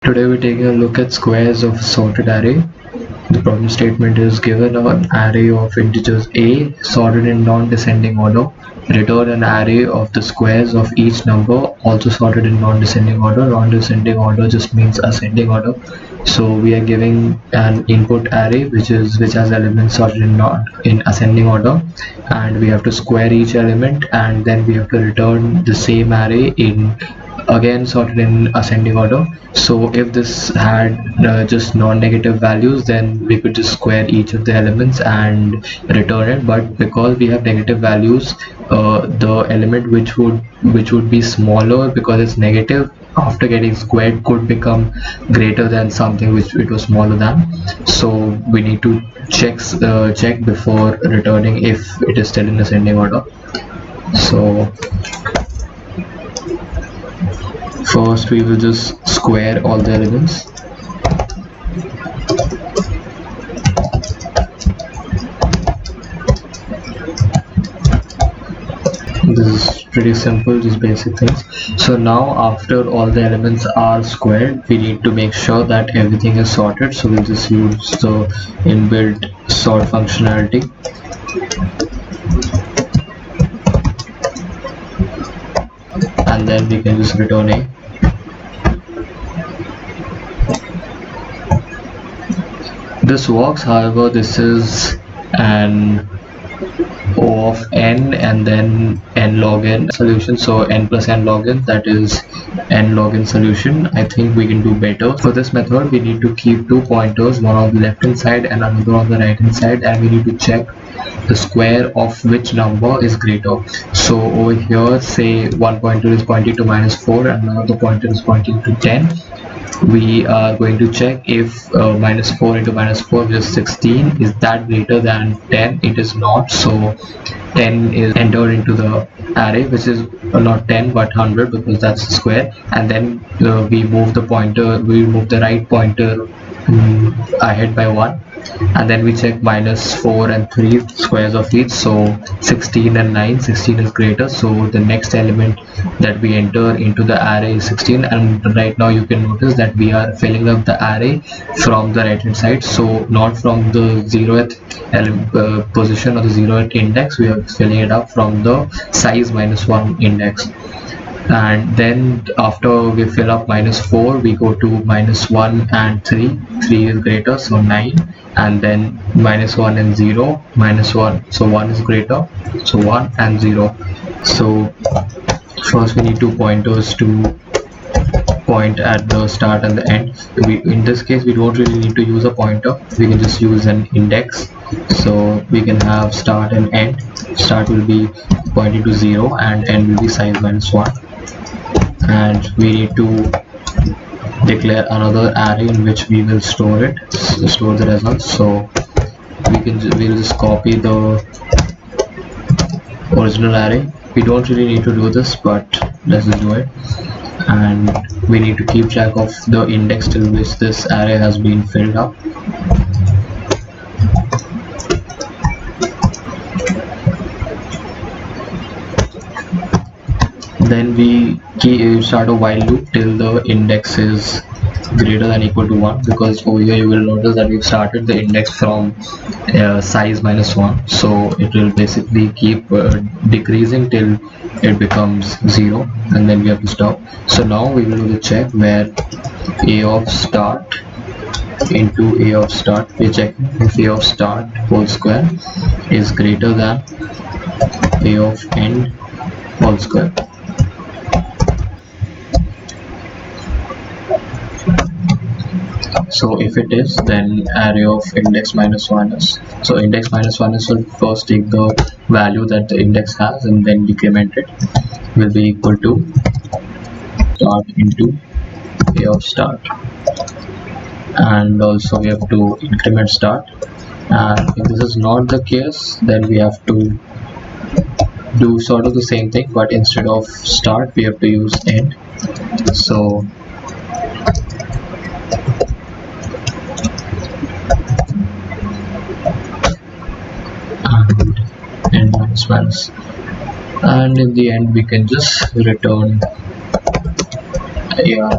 Today we're taking a look at squares of a sorted array. The problem statement is given an array of integers a sorted in non-descending order. Return an array of the squares of each number also sorted in non-descending order. Non-descending order just means ascending order. So we are giving an input array which has elements sorted in ascending order, and we have to square each element, and then we have to return the same array in again sorted in ascending order. So if this had just non-negative values, then we could just square each of the elements and return it, but because we have negative values, the element which would be smaller because it's negative after getting squared could become greater than something which it was smaller than. So we need to check before returning if it is still in ascending order. So first we will just square all the elements. This is pretty simple, just basic things. So now after all the elements are squared, we need to make sure that everything is sorted. So we'll just use the inbuilt sort functionality. And then we can just return a. This works, however this is an O of n and then n log n solution, so n plus n log n, that is n log n solution. I think we can do better. For this method we need to keep two pointers, one on the left hand side and another on the right hand side, and we need to check the square of which number is greater. So over here, say one pointer is pointing to -4 and another pointer is pointing to 10. We are going to check if -4 into -4, which is 16, is that greater than 10. It is not, so 10 is entered into the array, which is not 10 but 100 because that's the square. And then we move the right pointer ahead by 1, and then we check -4 and 3 squares of each, so 16 and 9. 16 is greater, so the next element that we enter into the array is 16. And right now you can notice that we are filling up the array from the right hand side, so not from the 0th position or the 0th index. We are filling it up from the size -1 index. And then after we fill up -4, we go to -1 and 3. 3 is greater, so 9. And then -1 and 0, -1, so 1 is greater, so 1 and 0. So first we need two pointers to point at the start and the end. In this case we don't really need to use a pointer, we can just use an index. So we can have start and end. Start will be pointing to 0 and end will be size -1. And we need to declare another array in which we will store the results. So we'll just copy the original array. We don't really need to do this, but let's just do it. And we need to keep track of the index till which this array has been filled up. Then we start a while loop till the index is greater than equal to 1, because over here you will notice that we've started the index from size -1, so it will basically keep decreasing till it becomes 0, and then we have to stop. So now we will do the check where a of start into a of start, we check if a of start whole square is greater than a of end whole square. So if it is, then array of index -1 is, so index -1 is, will first take the value that the index has and then decrement it, will be equal to start into a of start. And also we have to increment start, and if this is not the case, then we have to do sort of the same thing, but instead of start we have to use end. So and -1, and in the end we can just return AR.